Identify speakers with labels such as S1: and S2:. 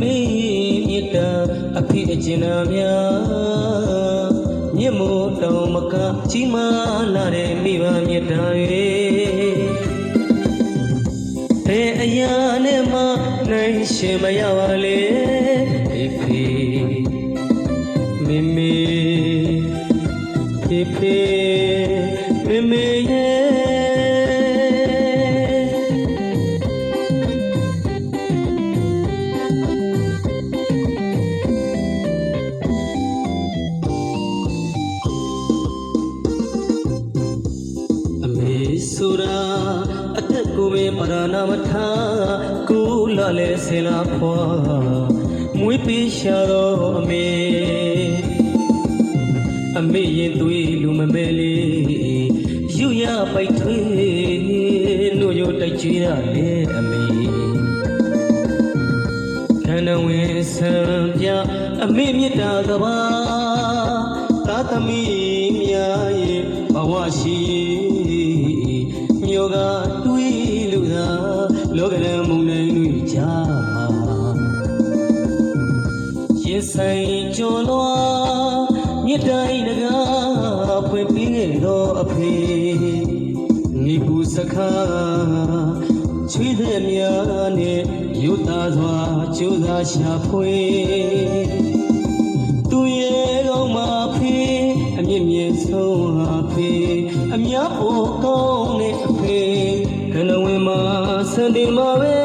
S1: မေမြတ်တာအဖေအကျဉ်းနာများမြတ်မို့တောင်မကကြီးမားလာတဲ့မိဘမြတ်တာရဲ့ဘယ်အရာနဲ့မှနိုင်ရှင်မရပါလေဖေဖေမေမေဖေဖေမေမေရဲ့ဆိုတာအသက်ကိုပဲပရဏမထားကိုလာလဲဆင်လာဖွာမွေးပေးရှာတော့အမေရင်သွေးလူမမဲလေးယူရပိုက်ထွေးလို့ရတိုက်ကြွေးရလေအမေခန္ဓာဝင်ဆံပြအမေမြတ်တာကဘာသာသမီများရဲ့ဘဝရှိယောဂတွေးလူသာလောကရန်မုန်တိုင်းတွေကြားရင်ဆိုင်ကြော်လွားမြစ်တိုင်းတကားဖွင့်ပြီးခဲ့တော့အဖေမိဘူးစခါချွေးတဲ့များနဲ့ရုပ်သားစွာကြိုးစားရှာဖွေသူရဲ့ကောင်းမှာဖေအမြင့်မြင့်ဆုံးဟာဖေအများဖို့ကောင်းတဲ့အဖေခဏဝင်မှာစံတင်မှာပဲ